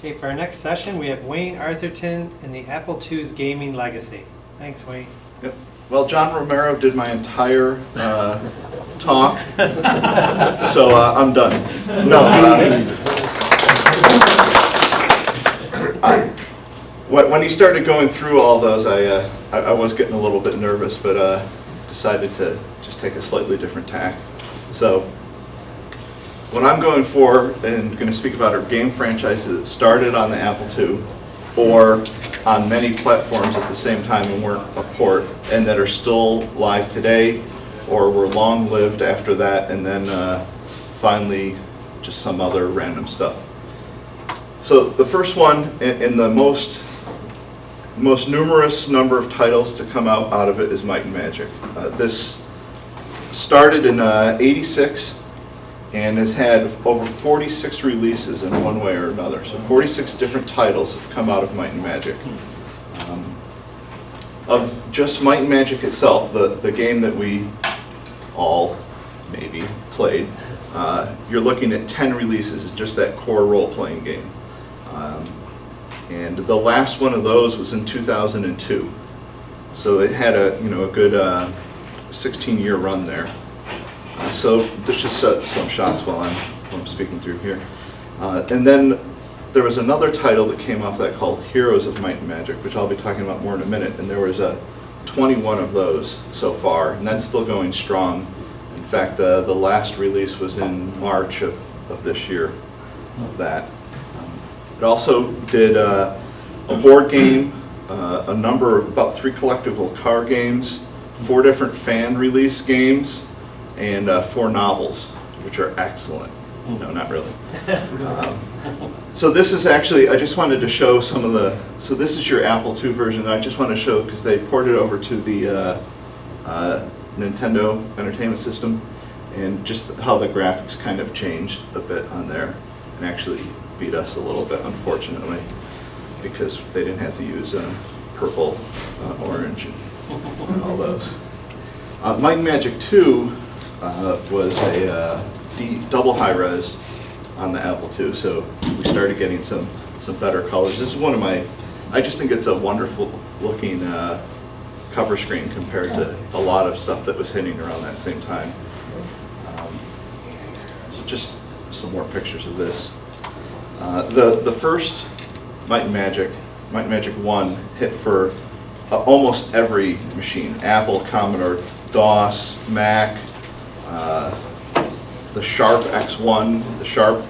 Okay, for our next session, we have Wayne Arthurton and the Apple II's gaming legacy. Thanks, Wayne. Yep. Well, John Romero did my entire talk, so I'm done. No. When he started going through all those, I was getting a little bit nervous, but decided to just take a slightly different tack. So what I'm going for, and going to speak about, are game franchises that started on the Apple II or on many platforms at the same time and weren't a port, and that are still live today or were long-lived after that, and then finally just some other random stuff. So the first one, in the most numerous number of titles to come out of it, is Might and Magic. This started in '86 and has had over 46 releases in one way or another. So 46 different titles have come out of Might and Magic. Of just Might and Magic itself, the game that we all maybe played, you're looking at 10 releases, just that core role-playing game. And the last one of those was in 2002. So it had a good 16-year run there. So let's just set some shots while I'm speaking through here. And then there was another title that came off that called Heroes of Might and Magic, which I'll be talking about more in a minute. And there was 21 of those so far, and that's still going strong. In fact, the last release was in March of this year of that. It also did a board game, about 3 collectible card games, 4 different fan release games, and 4 novels, which are excellent. No, not really. So this is actually, I just wanted to show some of the, so this is your Apple II version. I just want to show, because they ported over to the Nintendo Entertainment System, and just how the graphics kind of changed a bit on there, and actually beat us a little bit, unfortunately, because they didn't have to use purple, orange, and all those. Might and Magic 2 was a double high-res on the Apple II, so we started getting some better colors. This is one of my, I just think it's a wonderful looking cover screen compared to a lot of stuff that was hitting around that same time. So just some more pictures of this. The first Might and Magic 1 hit for almost every machine: Apple, Commodore, DOS, Mac, the Sharp X1, the Sharp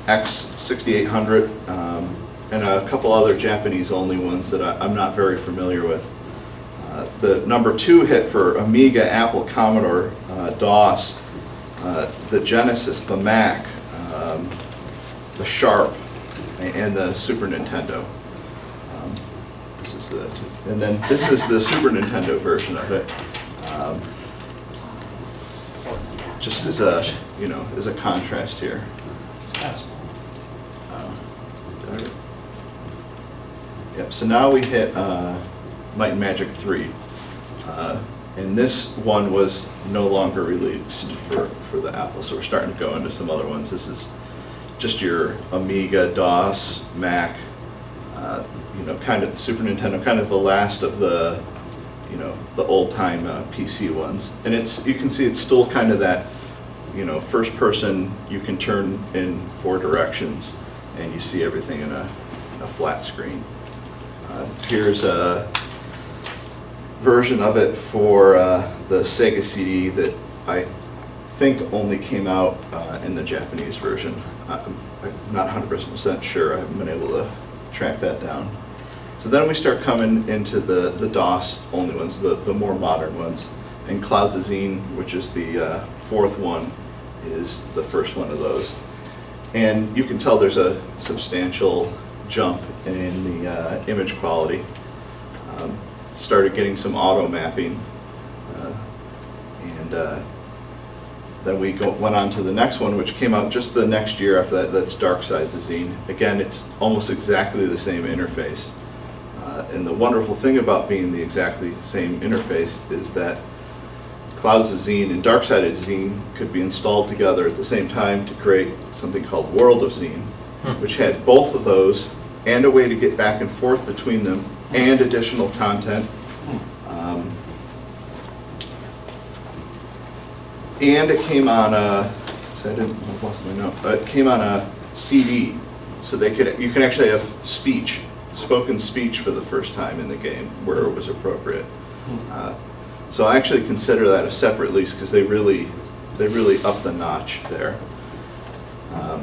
X6800, and a couple other Japanese-only ones that I'm not very familiar with. The number 2 hit for Amiga, Apple, Commodore, DOS, the Genesis, the Mac, the Sharp, and the Super Nintendo. This is and then this is the Super Nintendo version of it. Just as a as a contrast here. Yep. So now we hit Might and Magic 3, and this one was no longer released for the Apple. So we're starting to go into some other ones. This is just your Amiga, DOS, Mac, kind of the Super Nintendo, kind of the last of the, the old-time PC ones. And you can see it's still kind of that, first person. You can turn in 4 directions, and you see everything in a flat screen. Here's a version of it for the Sega CD that I think only came out in the Japanese version. I'm not 100% sure. I haven't been able to track that down. So then we start coming into the DOS only ones, the more modern ones. And Clouds of Zine, which is the 4th one, is the first one of those. And you can tell there's a substantial jump in the image quality. Started getting some auto mapping, and then we went on to the next one, which came out just the next year after that. That's Dark Sides of Zine. Again, it's almost exactly the same interface. And the wonderful thing about being the exactly same interface is that Clouds of Zine and Dark Side of Zine could be installed together at the same time to create something called World of Zine, which had both of those and a way to get back and forth between them, and additional content. And it came on a, so I lost my note. It came on a CD, so you can actually have spoken speech for the first time in the game where it was appropriate. So I actually consider that a separate release because they really upped the notch there. Do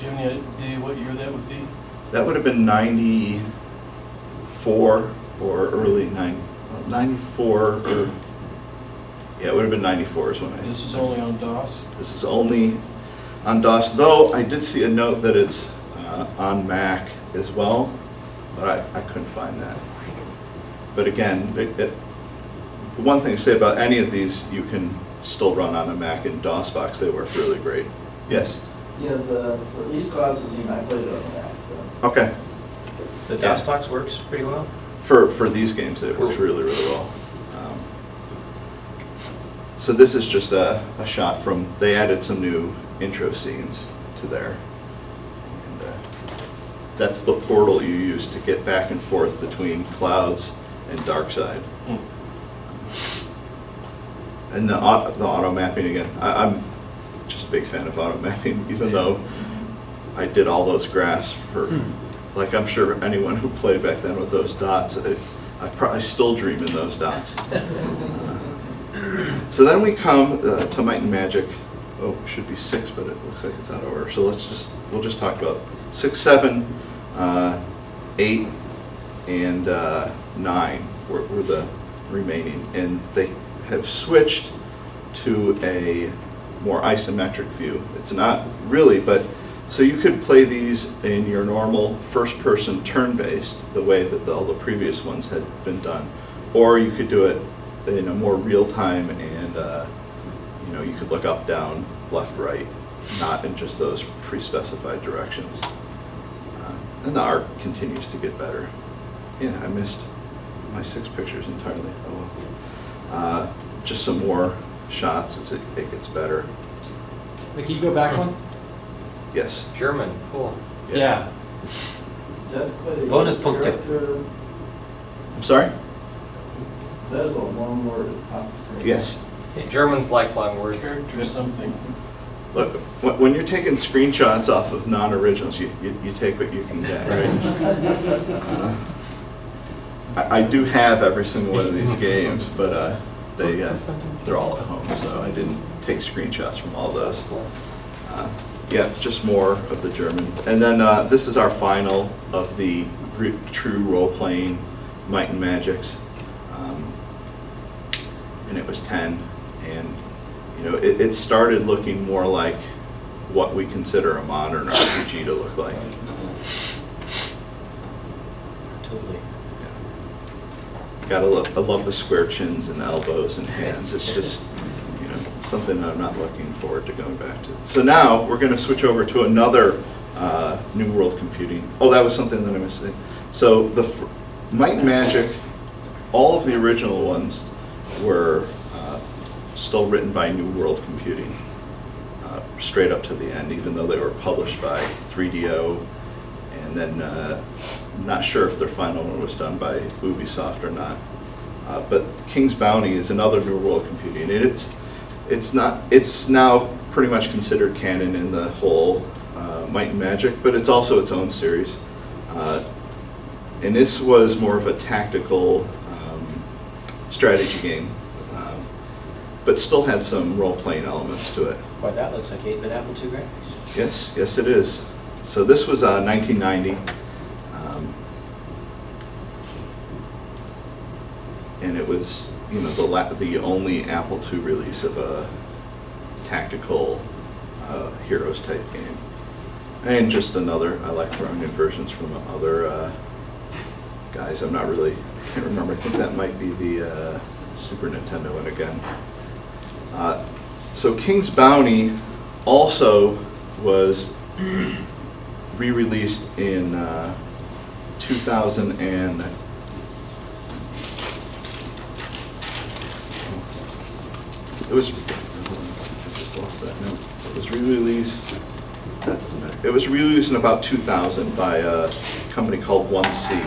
you have any idea what year that would be? That would have been 94 or early 94 or. Yeah, it would have been 94 is when I... This is only on DOS? This is only on DOS, though I did see a note that it's on Mac as well, but I couldn't find that. But again, the one thing to say about any of these, you can still run on a Mac in DOS box. They work really great. Yes? Yeah, for these classes, I played it on the Mac, so. Okay. The DOS box works pretty well? For these games, it works really, really well. So this is just a shot from, they added some new intro scenes to there. And, that's the portal you use to get back and forth between Clouds and Darkside. And the auto mapping again, I'm just a big fan of auto mapping, even though I did all those graphs for, like I'm sure anyone who played back then with those dots, I probably still dream in those dots. So then we come to Might and Magic. Oh, it should be 6, but it looks like it's out of order. So we'll just talk about 6, 7, 8, and 9 were the remaining, and they have switched to a more isometric view. It's not really, but so you could play these in your normal first-person turn-based, the way that all the previous ones had been done, or you could do it in a more real-time, and you could look up, down, left, right, not in just those pre-specified directions. And the art continues to get better. Yeah, I missed my 6 pictures entirely. Oh, just some more shots as it gets better. Wait, can you go back one? Yes. German, cool. Yeah. That's quite a Bonus punkte. character. I'm sorry? That is a long word at the top of the screen. Yes. Germans like long words. Character something. Look, when you're taking screenshots off of non-originals, you take what you can get, right? I do have every single one of these games, but they're all at home, so I didn't take screenshots from all those. Yeah, just more of the German. And then this is our final of the true role-playing Might and Magics. And it was 10. And it started looking more like what we consider a modern RPG to look like. Totally. I love the square chins and elbows and hands. It's just something I'm not looking forward to going back to. So now we're going to switch over to another New World Computing. Oh, that was something that I missed. So the Might and Magic, all of the original ones were still written by New World Computing, straight up to the end, even though they were published by 3DO, and then not sure if their final one was done by Ubisoft or not. But King's Bounty is another New World Computing. It's now pretty much considered canon in the whole Might and Magic, but it's also its own series. And this was more of a tactical strategy game, but still had some role-playing elements to it. Boy, that looks like 8-bit Apple II graphics. Yes, it is. So this was 1990, and it was the only Apple II release of a tactical heroes type game, and just another. I like throwing in versions from other guys. I can't remember. I think that might be the Super Nintendo one again. So King's Bounty also was re-released in 2000 and it was. I just lost that note. It was re-released that doesn't matter. It was released in about 2000 by a company called 1C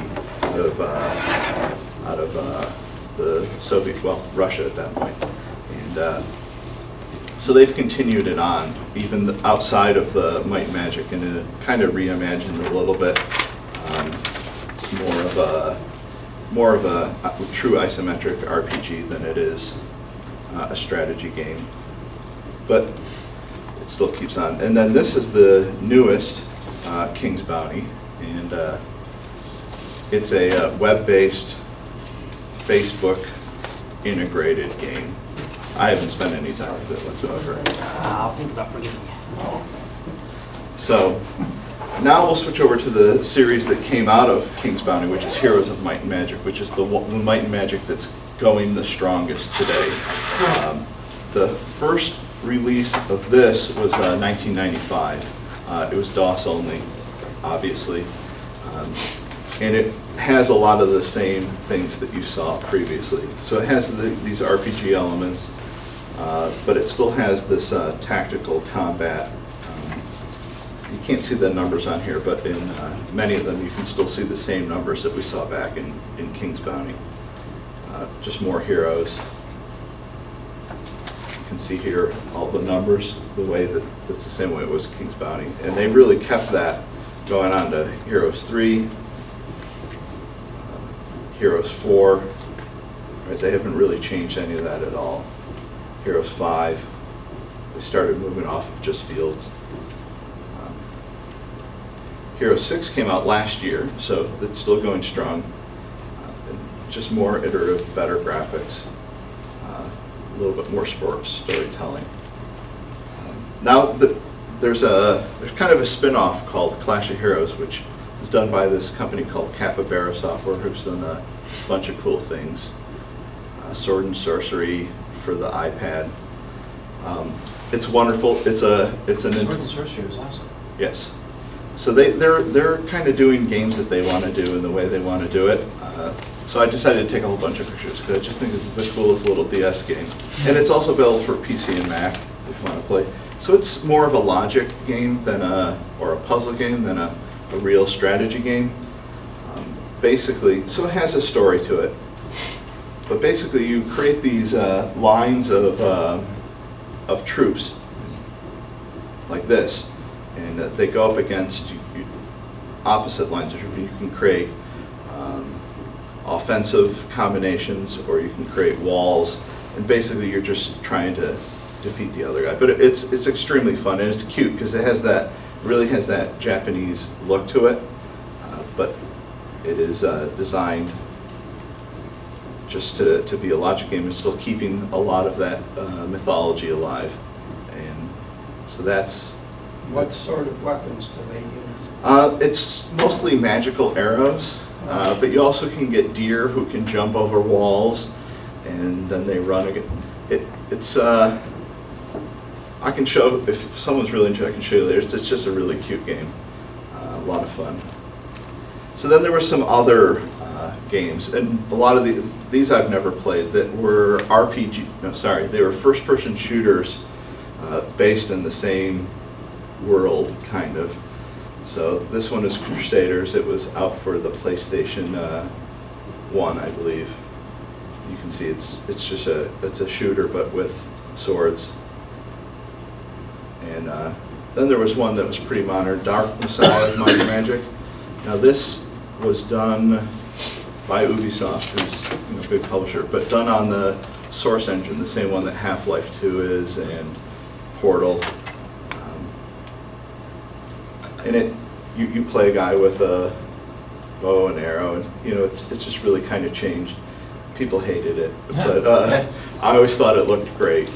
out of the Soviet, well, Russia at that point. And so they've continued it on, even outside of the Might and Magic, and kind of reimagined it a little bit. It's more of a true isometric RPG than it is a strategy game. But it still keeps on. And then this is the newest King's Bounty, and it's a web-based, Facebook integrated game. I haven't spent any time with it whatsoever. I'll think about forgetting. So now we'll switch over to the series that came out of King's Bounty, which is Heroes of Might and Magic, which is the Might and Magic that's going the strongest today. The first release of this was 1995. It was DOS only, obviously. And it has a lot of the same things that you saw previously. So it has these RPG elements, but it still has this tactical combat. You can't see the numbers on here, but in many of them you can still see the same numbers that we saw back in King's Bounty. Just more heroes. You can see here all the numbers, the way that's the same way it was King's Bounty. And they really kept that going on to Heroes 3, Heroes 4, right? They haven't really changed any of that at all. Heroes 5, they started moving off of just fields. Heroes 6 came out last year, so it's still going strong. And just more iterative, better graphics, a little bit more storytelling. Now there's kind of a spin-off called Clash of Heroes, which is done by this company called Capybara Software, who's done a bunch of cool things. Sword and Sorcery for the iPad. It's wonderful. It's an Sword and Sorcery was awesome. Yes. So they're kind of doing games that they want to do in the way they want to do it. So I decided to take a whole bunch of pictures because I just think this is the coolest little DS game. And it's also available for PC and Mac if you want to play. So it's more of a logic game than or a puzzle game than a real strategy game. Basically, so it has a story to it. But basically you create these lines of troops like this. And they go up against opposite lines of troops. You can create offensive combinations, or you can create walls, and basically you're just trying to defeat the other guy. But it's extremely fun, and it's cute because it really has that Japanese look to it, but it is designed just to be a logic game and still keeping a lot of that mythology alive. And so that's. What sort of weapons do they use? It's mostly magical arrows, but you also can get deer who can jump over walls, and then they run again. It's I can show, if someone's really into it, I can show you later. It's just a really cute game, a lot of fun. So then there were some other games, and a lot of these I've never played, that were they were first-person shooters based in the same world, kind of. So this one is Crusaders. It was out for the PlayStation 1, I believe. You can see it's a shooter but with swords. And then there was one that was pretty modern, Dark Messiah of Might and Magic. Now this was done by Ubisoft, who's a big publisher, but done on the Source engine, the same one that Half-Life 2 is, and Portal. And you play a guy with a bow and arrow, and it's just really kind of changed. People hated it, but I always thought it looked great.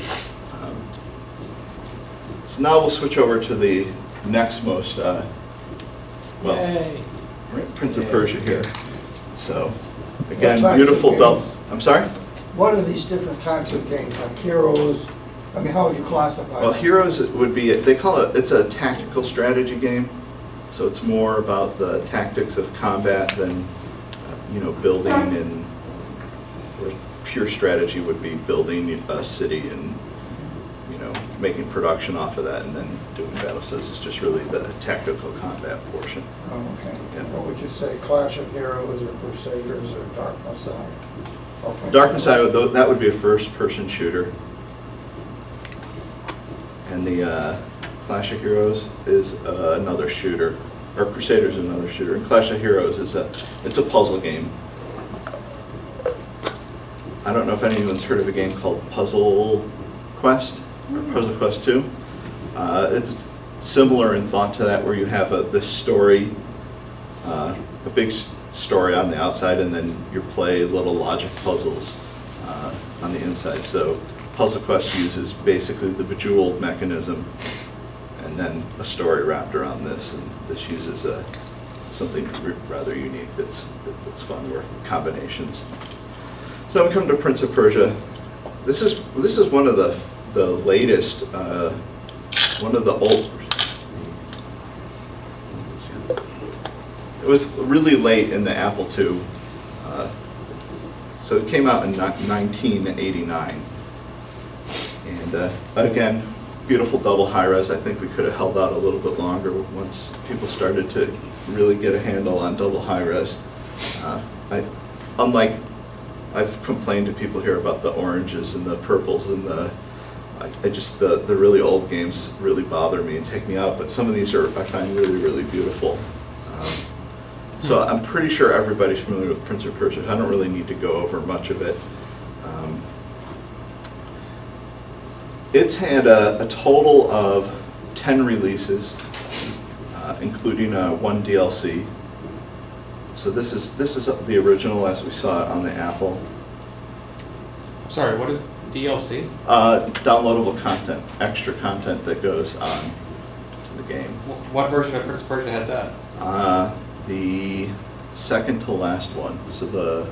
So now we'll switch over to the next most, Prince of Persia here. So again, beautiful double. I'm sorry? What are these different types of games, like Heroes? I mean, how would you classify Well, them? Heroes would be, they call it, it's a tactical strategy game. So it's more about the tactics of combat than, building, and where pure strategy would be building a city and making production off of that and then doing battle. So this is just really the tactical combat portion. Oh, okay. Yeah. What would you say, Clash of Heroes or Crusaders or Dark Messiah? Okay. Dark Messiah, that would be a first-person shooter. And the Clash of Heroes is another shooter, or Crusaders is another shooter. And Clash of Heroes is it's a puzzle game. I don't know if anyone's heard of a game called Puzzle Quest or Puzzle Quest 2. It's similar in thought to that, where you have this story, a big story on the outside, and then you play little logic puzzles on the inside. So Puzzle Quest uses basically the Bejeweled mechanism and then a story wrapped around this, and this uses something rather unique that's fun, where combinations. So we come to Prince of Persia. This is one of the latest, one of the old. It was really late in the Apple II. So it came out in 1989. And again, beautiful double high-res. I think we could have held out a little bit longer once people started to really get a handle on double high-res. Unlike, I've complained to people here about the oranges and the purples and the really old games really bother me and take me out, but some of these I find really, really beautiful. So I'm pretty sure everybody's familiar with Prince of Persia. I don't really need to go over much of it. It's had a total of 10 releases, including one DLC. So this is the original as we saw it on the Apple. Sorry, what is DLC? Downloadable content, extra content that goes on to the game. What version of Prince of Persia had that? The second to last one. So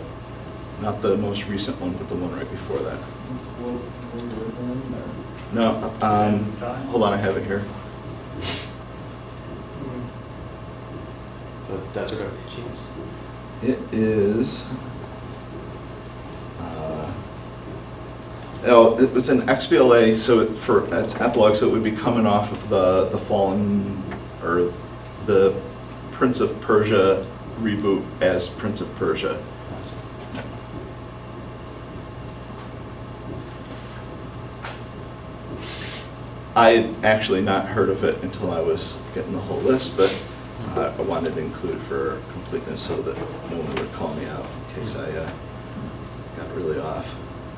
not the most recent one, but the one right before that. No, hold on, I have it here. The Desert of Genius. It is. It was an XBLA, so it's epilogue, so it would be coming off of the Fallen, or the Prince of Persia reboot as Prince of Persia. I had actually not heard of it until I was getting the whole list, but I wanted to include for completeness so that no one would call me out in case I got really off.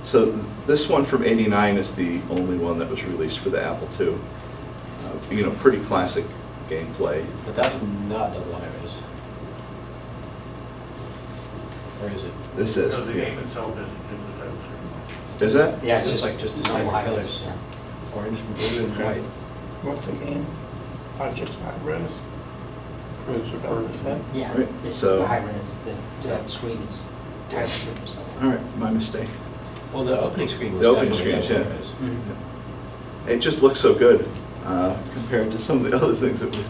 So this one from '89 is the only one that was released for the Apple II. Pretty classic gameplay. But that's not double high-res. Or is it? This is. So the Yeah. game itself is Is that? Yeah, it's just the same Double high-res, colors. Orange, blue, and white. What's the game? Project High-Res. Prince of Persia. Yeah, Right, it's so- the high-res, the screen is TypeScript and stuff. All right, my mistake. Well, the opening screen was The opening definitely screen, double yeah. high-res. Mm-hmm. It just looks so good compared to some of the other things that we've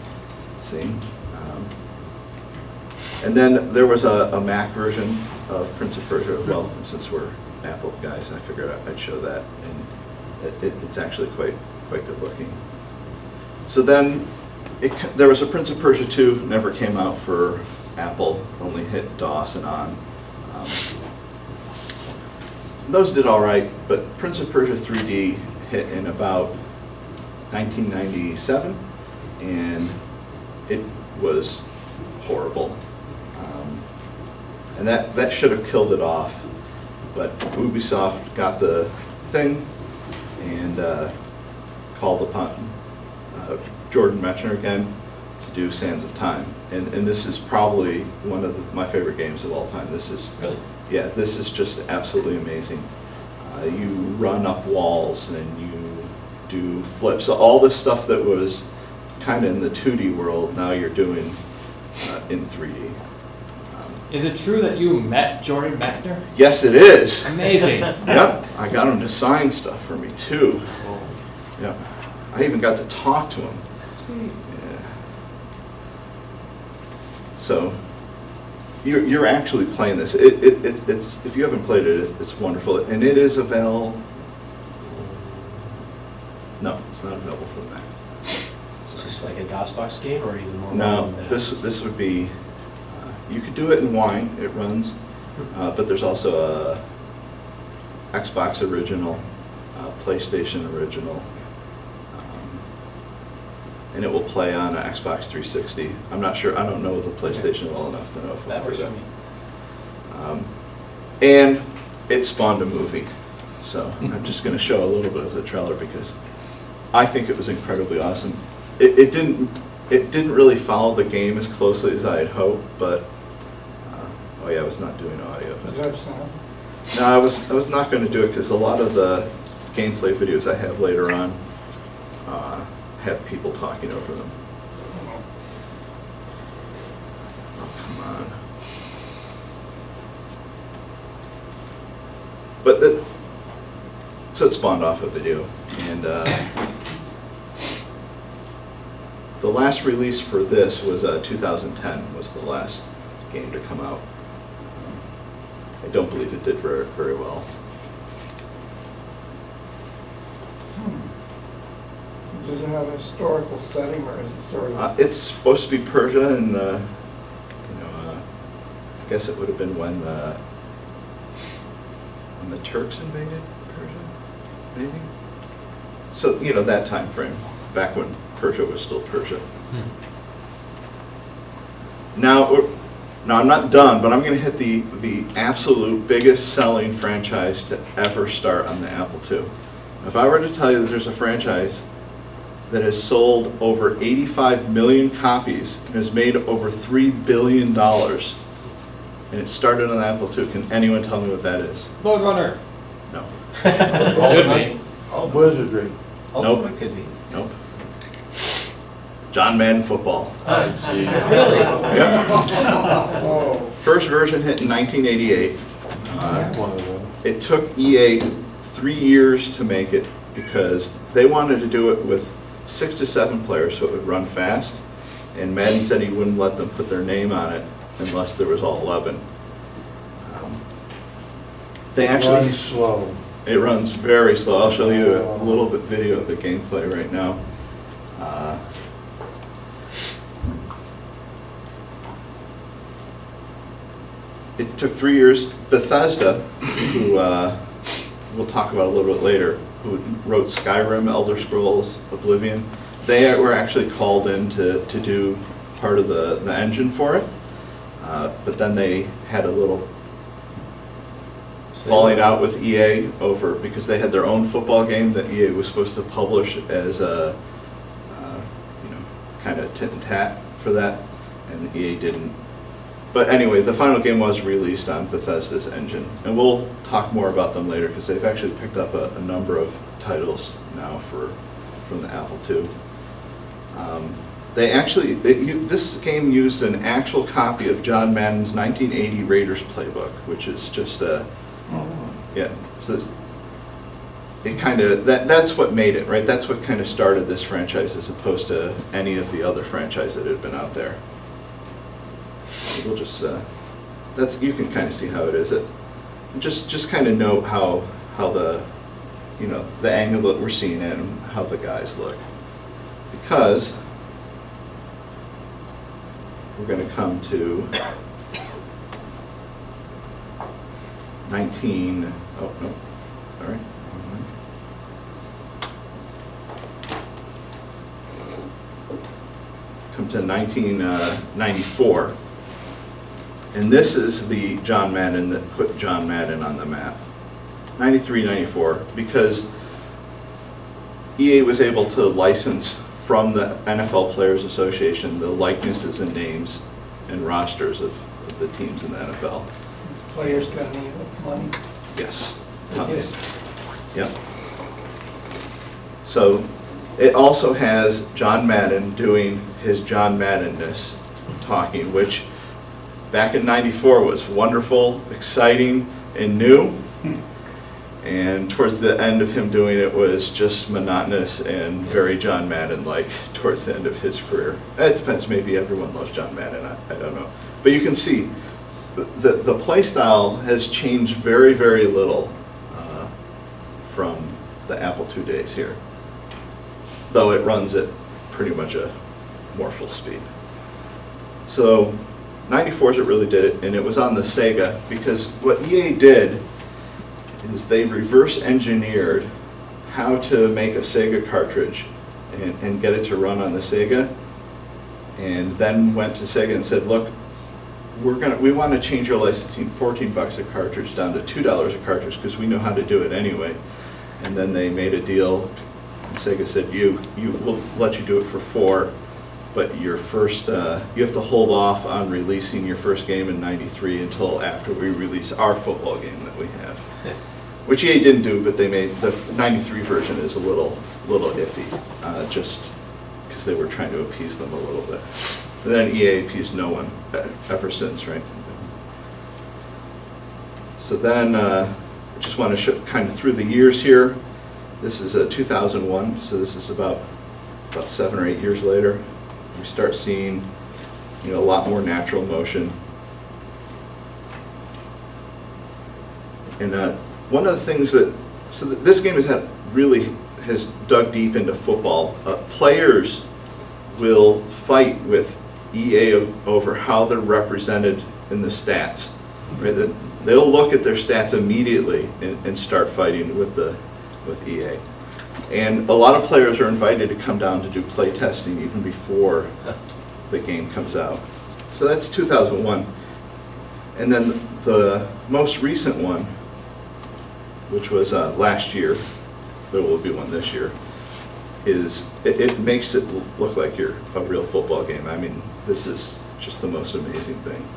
seen. And then there was a Mac version of Prince of Persia as well, and since we're Apple guys, I figured I'd show that, and it's actually quite good looking. So then there was a Prince of Persia 2, never came out for Apple, only hit DOS and on. Those did all right, but Prince of Persia 3D hit in about 1997, and it was horrible. And that should have killed it off, but Ubisoft got the thing and called upon Jordan Mechner again to do Sands of Time. And this is probably one of my favorite games of all time. This is Really? Yeah, this is just absolutely amazing. You run up walls and you do flips. So all this stuff that was kind of in the 2D world, now you're doing in 3D. Is it true that you met Jordan Mechner? Yes, it is. Amazing. Yep, I got him to sign stuff for me too. Yep, I even got to talk to him. Sweet. Yeah. So you're actually playing this. It's if you haven't played it, it's wonderful, and it is available. this like a DOS-box game or even more? No, modern than that? this would be, you could do it in Wine, it runs, but there's also a Xbox original, PlayStation original, and it will play on an Xbox 360. I'm not sure, I don't know the PlayStation well enough to know if That it'll do works for me. And it spawned a movie. So I'm just going to show a little bit of the trailer because I think it was incredibly awesome. It didn't really follow the game as closely as I had hoped, but oh yeah, I was not doing audio. Is that sound? No, I was not going to do it because a lot of the gameplay videos I have later on have people talking over them. Oh, come on. But so it spawned off a video, and the last release for this was 2010 was the last game to come out. I don't believe it did very, very well. Does it have a historical setting, or is it sort of? It's supposed to be Persia, and I guess it would have been when the Turks invaded Persia, maybe. So that time frame, back when Persia was still Persia. Now I'm not done, but I'm going to hit the absolute biggest selling franchise to ever start on the Apple II. If I were to tell you that there's a franchise that has sold over 85 million copies and has made over $3 billion, and it started on the Apple II, can anyone tell me what that is? Lord Runner. No. Should be. Wizardry. Ultimate could be. Nope. John Madden Football. Really? Yep. Oh, First version hit in 1988. One of them. It took EA 3 years to make it because they wanted to do it with 6 to 7 players so it would run fast, and Madden said he wouldn't let them put their name on it unless there was all 11. They actually Runs slow. It runs very slow. I'll show you a little bit video of the gameplay right now. It took 3 years. Bethesda, who we'll talk about a little bit later, who wrote Skyrim, Elder Scrolls, Oblivion, they were actually called in to do part of the engine for it. But then they had a little falling out with EA over because they had their own football game that EA was supposed to publish as a kind of tit and tat for that, and EA didn't. But anyway, the final game was released on Bethesda's engine, and we'll talk more about them later because they've actually picked up a number of titles now from the Apple II. This game used an actual copy of John Madden's 1980 Raiders playbook, which is just a yeah. So it kind of that's what made it, right? That's what kind of started this franchise as opposed to any of the other franchises that had been out there. So we'll just you can kind of see how it is. Just kind of note how the the angle that we're seeing it and how the guys look, because we're going to come to 19. Oh no, sorry. Come to 1994, and this is the John Madden that put John Madden on the map. 93, 94, because EA was able to license from the NFL Players Association the likenesses and names and rosters of the teams in the NFL. players got any money? Yes, They tons. did. Yep. So it also has John Madden doing his John Maddenness talking, which back in '94 was wonderful, exciting, and new. And towards the end of him doing it was just monotonous and very John Madden-like towards the end of his career. It depends, maybe everyone loves John Madden, I don't know. But you can see the play style has changed very, very little from the Apple II days here. Though it runs at pretty much a more full speed. So 94 is it really did it, and it was on the Sega, because what EA did is they reverse engineered how to make a Sega cartridge and get it to run on the Sega, and then went to Sega and said, look, we want to change our licensing $14 a cartridge down to $2 a cartridge because we know how to do it anyway. And then they made a deal, and Sega said, we'll let you do it for $4, but your first, you have to hold off on releasing your first game in '93 until after we release our football game that we have. Which EA didn't do, but they made the '93 version is a little iffy, just because they were trying to appease them a little bit. But then EA appeased no one ever since, right? So then, I just want to show kind of through the years here. This is 2001, so this is about 7 or 8 years later. We start seeing, a lot more natural motion. And one of the things this game has dug deep into football. Players will fight with EA over how they're represented in the stats. Right? They'll look at their stats immediately and start fighting with EA. And a lot of players are invited to come down to do play testing even before the game comes out. So that's 2001. And then the most recent one, which was last year, there will be one this year, is it makes it look like you're a real football game. I mean, this is just the most amazing thing.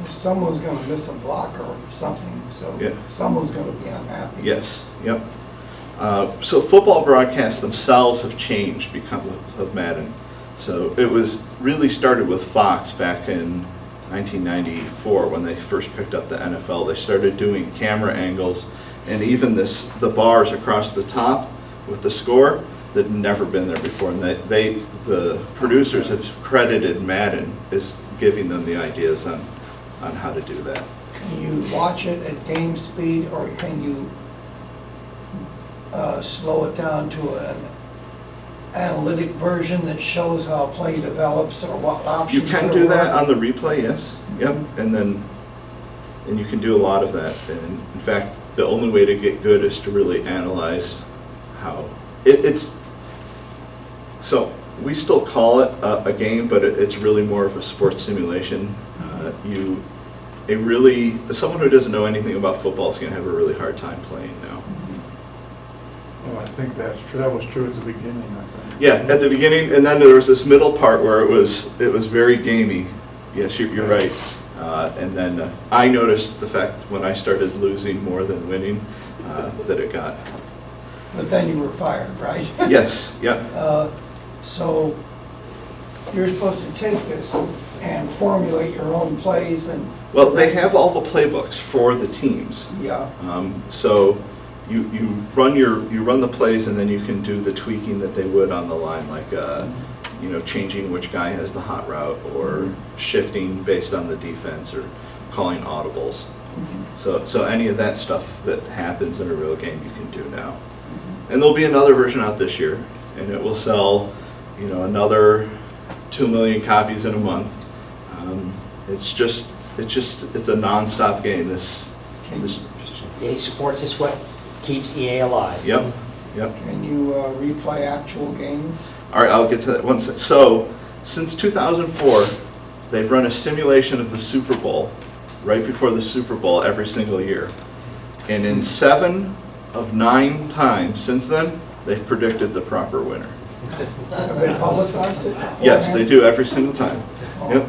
Someone's going to miss a block or something, so Yeah. someone's going to be unhappy. Yes, yep. So football broadcasts themselves have changed because of Madden. So it was really started with Fox back in 1994 when they first picked up the NFL. They started doing camera angles, and even the bars across the top with the score that had never been there before. And the producers have credited Madden as giving them the ideas on how to do that. Can you watch it at game speed, or can you slow it down to an analytic version that shows how play develops or what options? You can do that on the replay, yes. Yep. And you can do a lot of that. And in fact, the only way to get good is to really analyze how it's. So we still call it a game, but it's really more of a sports simulation. Someone who doesn't know anything about football is going to have a really hard time playing now. Oh, I think that's true. That was true at the beginning, I think. Yeah, at the beginning, and then there was this middle part where it was very gamey. Yes, you're right. And then I noticed the fact when I started losing more than winning that it got. But then you were fired, right? Yes. Yeah. So you're supposed to take this and formulate your own plays and. Well, they have all the playbooks for the teams. Yeah. So you run the plays, and then you can do the tweaking that they would on the line, like changing which guy has the hot route, or shifting based on the defense, or calling audibles. So any of that stuff that happens in a real game, you can do now. And there'll be another version out this year, and it will sell, another 2 million copies in a month. It's a non-stop game. EA Sports is what keeps EA alive. Yep. Can you replay actual games? All right, I'll get to that one second. So, since 2004, they've run a simulation of the Super Bowl right before the Super Bowl every single year. And in 7 of 9 times since then, they've predicted the proper winner. Have they publicized it beforehand? Yes, they do every single time. Oh. Yep.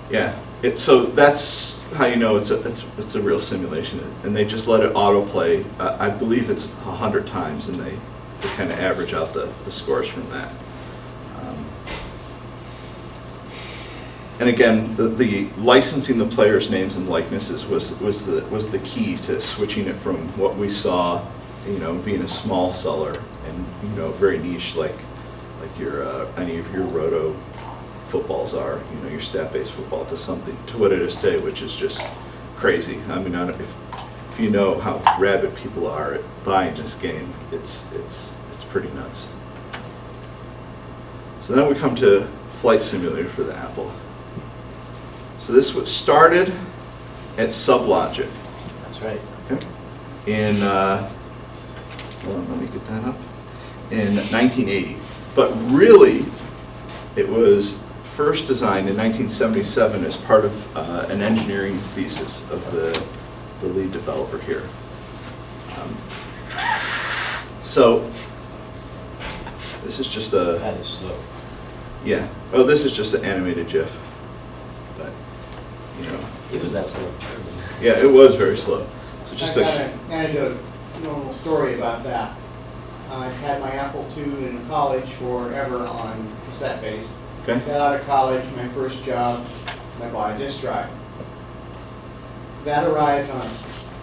Yeah. So that's how you know it's a real simulation, and they just let it autoplay. I believe it's 100 times, and they kind of average out the scores from that. And again, the licensing the players' names and likenesses was the key to switching it from what we saw, being a small seller and very niche like any of your roto footballs are, your stat-based football, to what it is today, which is just crazy. I mean, if you know how rabid people are at buying this game, it's pretty nuts. So then we come to Flight Simulator for the Apple. So this was started at Sublogic That's right. in, hold on, let me get that up, in 1980. But really, it was first designed in 1977 as part of an engineering thesis of the lead developer here. So this is just a, That is slow. yeah. Oh, this is just an animated GIF. But, you know, It was that slow. yeah, it was very slow. So just I got a, an anecdote, normal story about that. I had my Apple II in college forever on cassette base. okay. Got out of college, my first job, and I bought a disk drive. That arrived on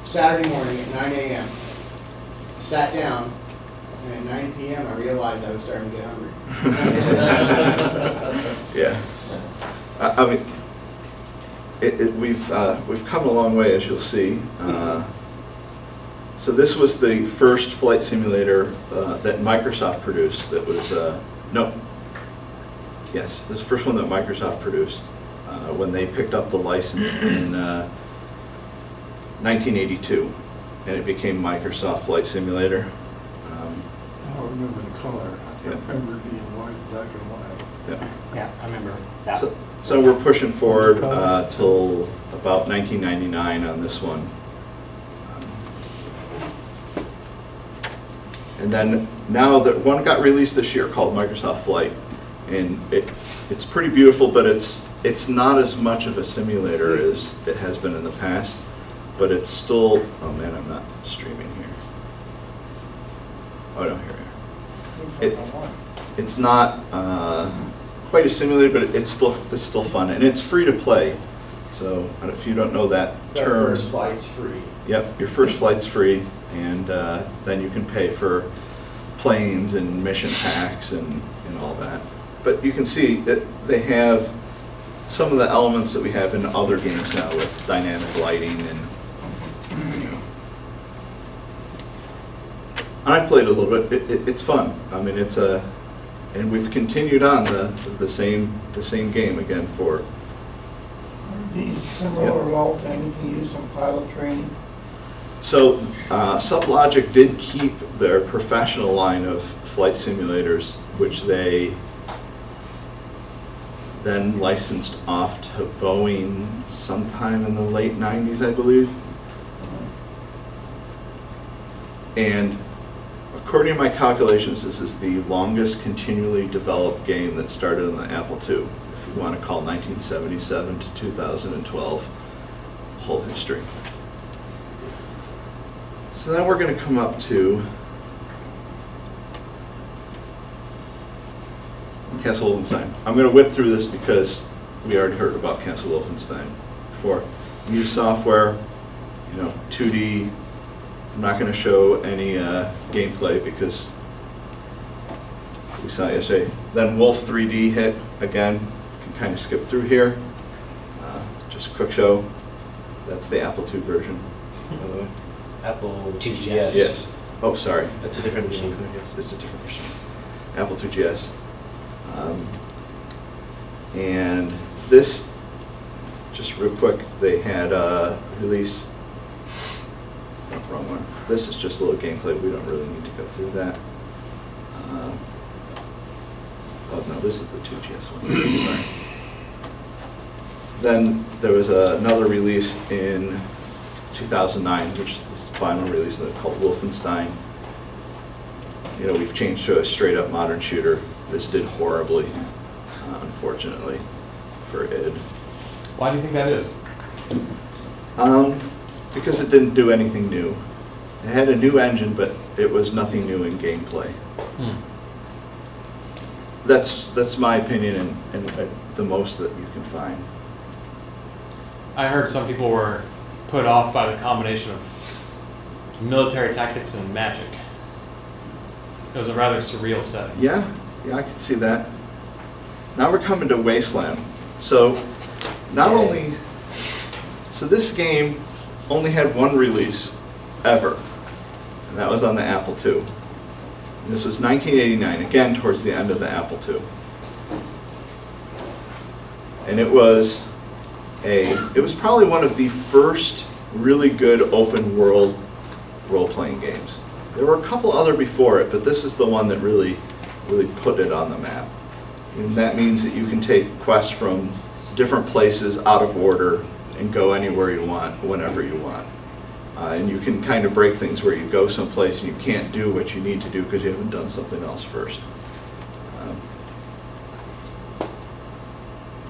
Saturday morning at 9 a.m. I sat down, and at 9 p.m. I realized I was starting to get hungry. Yeah. I mean, we've come a long way, as you'll see. So this was the first flight simulator that Microsoft produced. That was no. Yes, this is the first one that Microsoft produced when they picked up the license in 1982, and it became Microsoft Flight Simulator. I don't remember the color. I Yeah. remember it being white, black and white. Yeah. Yeah, I remember that. So we're pushing forward till about 1999 on this one. And then now that one got released this year called Microsoft Flight, and it's pretty beautiful, but it's not as much of a simulator as it has been in the past, but it's still, oh man, I'm not streaming here. Oh no, here. It's not quite a simulator, but it's still fun, and it's free to play. So if you don't know that term, First flight's free. yep, your first flight's free, and then you can pay for planes and mission packs and all that. But you can see that they have some of the elements that we have in other games now with dynamic lighting and, you know. And I've played a little bit. It's fun. I mean, and we've continued on the same game again for. Are these similar at all to anything used in pilot training? So Sublogic did keep their professional line of flight simulators, which they then licensed off to Boeing sometime in the late 90s, I believe. And according to my calculations, this is the longest continually developed game that started on the Apple II. If you want to call 1977 to 2012 whole history. So then we're going to come up to Castle Wolfenstein. I'm going to whip through this because we already heard about Castle Wolfenstein before. New software, 2D. I'm not going to show any gameplay because we saw it yesterday. Then Wolf 3D hit again. You can kind of skip through here. Just a quick show. That's the Apple II version, by the way. Apple 2GS. Yes. Oh, sorry. That's a different machine. It's a different machine. Apple IIgs. And this, just real quick, they had release. Oh, wrong one. This is just a little gameplay. We don't really need to go through that. Oh no, this is the 2GS one. Sorry. Then there was another release in 2009, which is the final release called Wolfenstein. We've changed to a straight up modern shooter. This did horribly, unfortunately, for id. Why do you think that is? Because it didn't do anything new. It had a new engine, but it was nothing new in gameplay. That's my opinion and the most that you can find. I heard some people were put off by the combination of military tactics and magic. It was a rather surreal setting. Yeah, I could see that. Now we're coming to Wasteland. So so this game only had one release ever, and that was on the Apple II. And this was 1989, again towards the end of the Apple II. and it was probably one of the first really good open world role-playing games. There were a couple other before it, but this is the one that really put it on the map. And that means that you can take quests from different places out of order and go anywhere you want, whenever you want. And you can kind of break things where you go someplace and you can't do what you need to do because you haven't done something else first.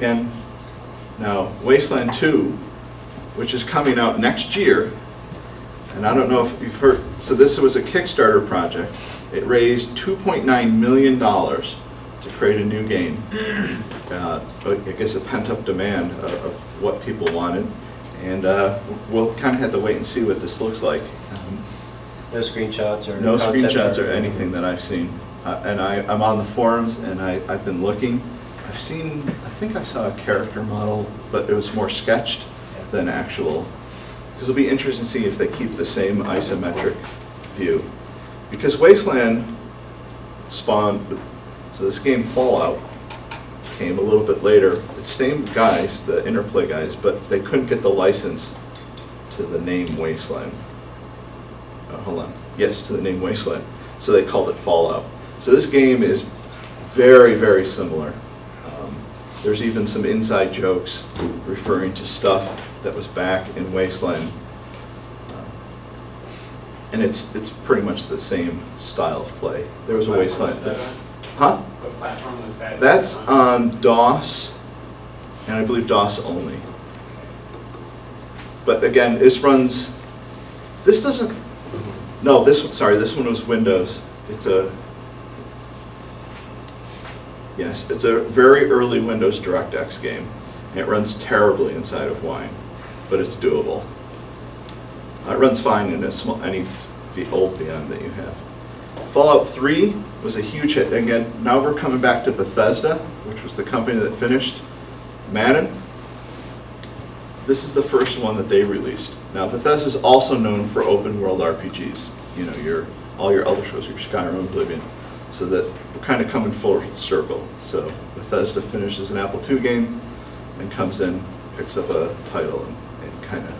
And now Wasteland 2, which is coming out next year, and I don't know if you've heard, so this was a Kickstarter project. It raised $2.9 million to create a new game. I guess a pent-up demand of what people wanted. And we'll kind of have to wait and see what this looks like. No screenshots or No concept screenshots or art? anything that I've seen. And I'm on the forums and I've been looking. I think I saw a character model, but it was more sketched than actual. Because it'll be interesting to see if they keep the same isometric view. Because Wasteland spawned, so this game Fallout came a little bit later. The same guys, the Interplay guys, but they couldn't get the license to the name Wasteland. Hold on. Yes, to the name Wasteland. So they called it Fallout. So this game is very, very similar. There's even some inside jokes referring to stuff that was back in Wasteland. And it's pretty much the same style of play. There was a Wasteland. Huh? What platform was that? That's on DOS, and I believe DOS only. But again, this doesn't, no, this one was Windows. It's a very early Windows DirectX game. And it runs terribly inside of Wine, but it's doable. It runs fine in any old VM that you have. Fallout 3 was a huge hit. Again, now we're coming back to Bethesda, which was the company that finished Madden. This is the first one that they released. Now Bethesda is also known for open world RPGs. You know, all your Elder Scrolls, your Skyrim, Oblivion. So that we're kind of coming full circle. So Bethesda finishes an Apple II game and comes in, picks up a title, and kind of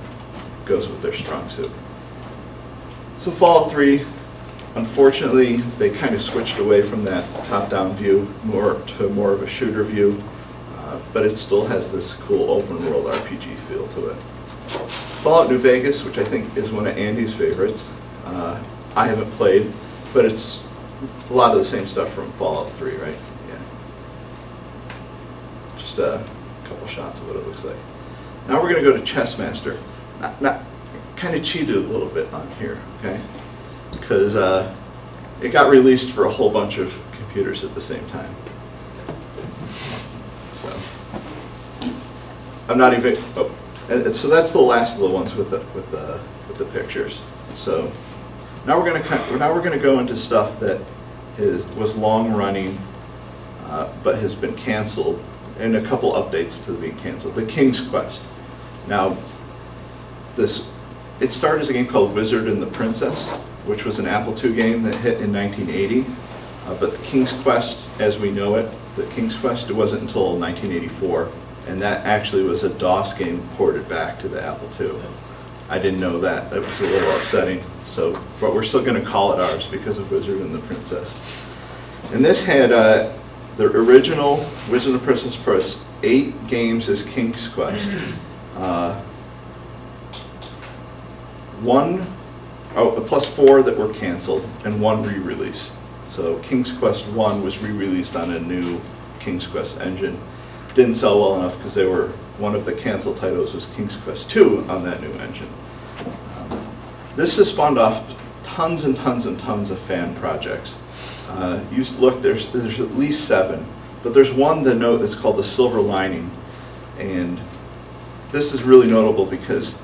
goes with their strong suit. So Fallout 3, unfortunately, they kind of switched away from that top-down view to more of a shooter view, but it still has this cool open-world RPG feel to it. Fallout New Vegas, which I think is one of Andy's favorites, I haven't played, but it's a lot of the same stuff from Fallout 3, right? Yeah. Just a couple shots of what it looks like. Now we're going to go to Chessmaster. Not kind of cheated a little bit on here, okay? Because it got released for a whole bunch of computers at the same time. So I'm not even. Oh, and so that's the last of the ones with the pictures. So now we're going to go into stuff that was long running, but has been canceled, and a couple updates to being canceled. The King's Quest. Now, it started as a game called Wizard and the Princess, which was an Apple II game that hit in 1980. But the King's Quest, as we know it, the King's Quest, it wasn't until 1984, and that actually was a DOS game ported back to the Apple II. I didn't know that. That was a little upsetting. So, but we're still going to call it ours because of Wizard and the Princess. And this had the original Wizard and the Princess Press 8 games as King's Quest. Plus 4 that were canceled and 1 re-release. So King's Quest 1 was re-released on a new King's Quest engine. Didn't sell well enough because one of the canceled titles was King's Quest 2 on that new engine. This has spawned off tons and tons and tons of fan projects. Look, there's at least 7, but there's one to note that's called The Silver Lining, and this is really notable because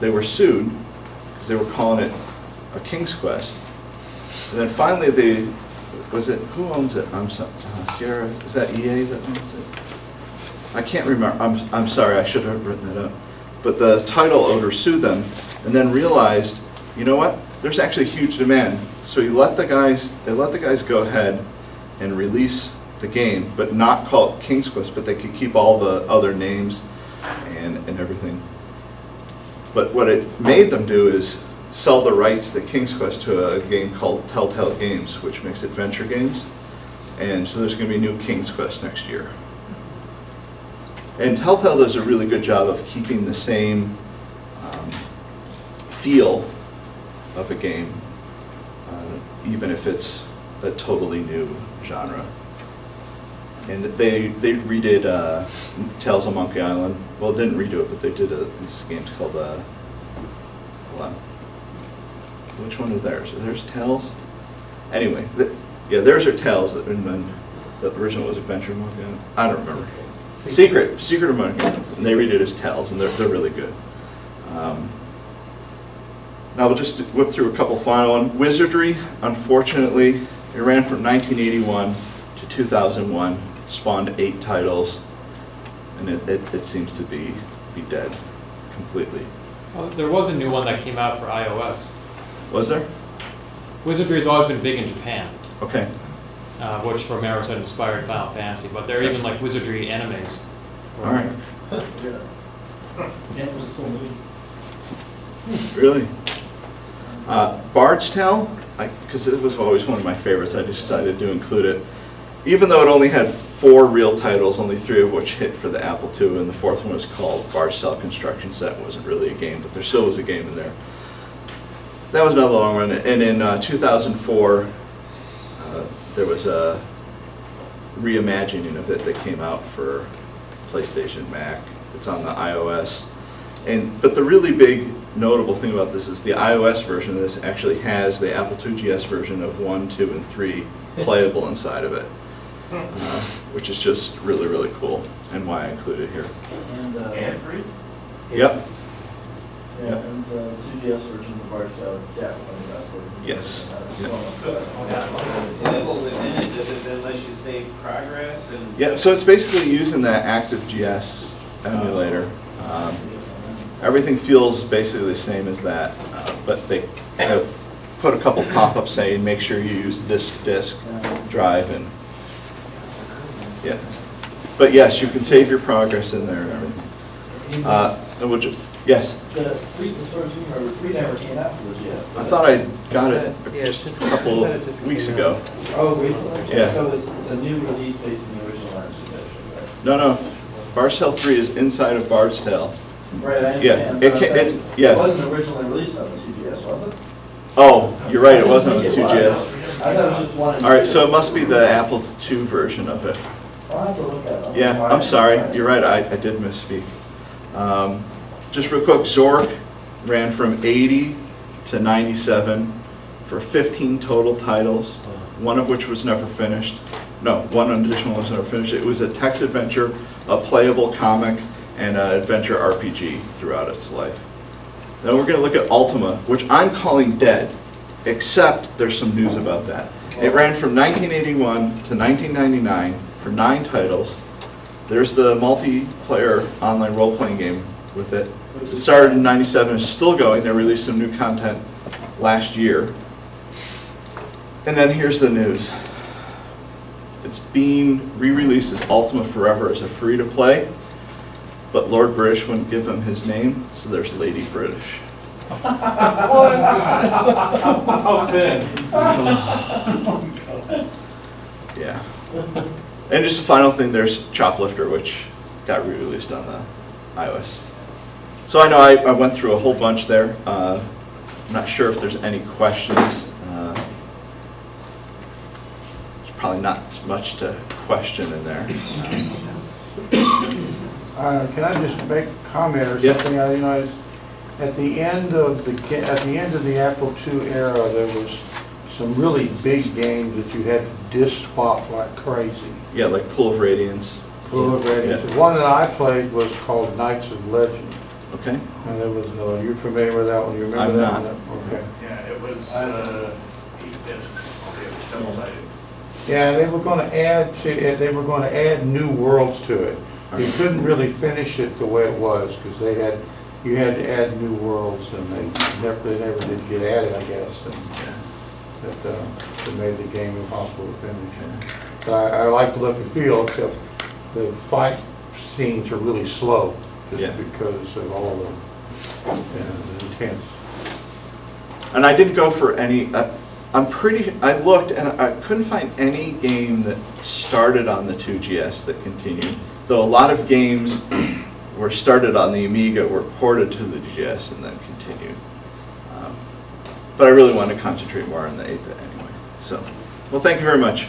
they were sued because they were calling it a King's Quest, and then finally who owns it? Sierra, is that EA that owns it? I can't remember. I'm sorry, I should have written that up. But the title owner sued them and then realized, you know what? There's actually huge demand. So they let the guys go ahead and release the game, but not call it King's Quest, but they could keep all the other names and everything. But what it made them do is sell the rights to King's Quest to a game called Telltale Games, which makes adventure games. And so there's going to be a new King's Quest next year. And Telltale does a really good job of keeping the same feel of a game, even if it's a totally new genre. And they redid Tales of Monkey Island. Well, didn't redo it, but they did these games called, hold on. Which one is theirs? There's Tales? Anyway, yeah, theirs are Tales, and then the original was Adventure of Monkey Island. I don't remember. Secret of Monkey Island. And they redid it as Tales, and they're really good. Now we'll just whip through a couple final ones. Wizardry, unfortunately, it ran from 1981 to 2001, spawned 8 titles, and it seems to be dead completely. Well, there was a new one that came out for iOS. Was there? Wizardry has always been big in Japan, Okay. which Romero said inspired Final Fantasy, but there are even like Wizardry animes. All right. Yeah, it was a full movie. Really? Bard's Tale, because it was always one of my favorites, I decided to include it. Even though it only had 4 real titles, only 3 of which hit for the Apple II, and the 4th one was called Bard's Tale Construction Set. It wasn't really a game, but there still was a game in there. That was another long run. And in 2004, there was a reimagining of it that came out for PlayStation, Mac. It's on the iOS. But the really big notable thing about this is the iOS version of this actually has the Apple IIgs version of 1, 2, and 3 playable inside of it, which is just really, really cool, and why I included it here. And free? Yep. Yeah, and the 2DS version of Bard's Tale, definitely the best version. Yes. Playable within it, does it then let you save progress? And Yeah, so it's basically using that ActiveGS emulator. Everything feels basically the same as that, but they have put a couple pop-ups saying make sure you use this disk drive, and yeah. But yes, you can save your progress in there and everything. And we'll just, yes. The 3 never came out for this yet. I thought I got it just a couple of weeks ago. Oh, recently? Yeah. So it's a new release based on the original Arthurton edition, right? No. Bard's Tale 3 is inside of Bard's Tale. Right, I Yeah, understand. yeah. It wasn't originally released on the 2DS, was it? Oh, you're right, it wasn't on the I think it 2GS. was. I thought it was just one. and All right, two. so it must be the Apple II version of it. I'll have to look at it. Yeah, I'm sorry, you're right, I did misspeak. Just real quick, Zork ran from 80 to 97 for 15 total titles, one of which was never finished. No, one additional was never finished. It was a text adventure, a playable comic, and an adventure RPG throughout its life. Then we're going to look at Ultima, which I'm calling dead, except there's some news about that. It ran from 1981 to 1999 for 9 titles. There's the multiplayer online role-playing game with it. It started in 97, is still going. They released some new content last year. And then here's the news. It's being re-released as Ultima Forever as a free-to-play, but Lord British wouldn't give him his name, so there's Lady British. how thin? Yeah. And just a final thing, there's Choplifter, which got re-released on the iOS. So I know I went through a whole bunch there. I'm not sure if there's any questions. There's probably not much to question in there. Can I just make a comment or Yeah. something? At the end of the Apple II era, there was some really big games that you had to disc swap like crazy. Yeah, like Pool of Radiance. Full of Radiance. Yeah. The one that I played was called Knights of Legend, Okay. and there was you're familiar with that one? You remember I'm that not. one? Okay. Yeah, it was 8 discs. It was double-sided. Yeah, they were going to add new worlds to it. You Alright. couldn't really finish it the way it was because you had to add new worlds, and they never did get added, I guess. And that made the game impossible to finish. I like the look and feel, except the fight scenes are really slow, just Yeah. because of all the intense. And I didn't go for any, I looked and I couldn't find any game that started on the 2GS that continued, though a lot of games were started on the Amiga, were ported to the GS and then continued. But I really want to concentrate more on the 8-bit anyway. So, well, thank you very much.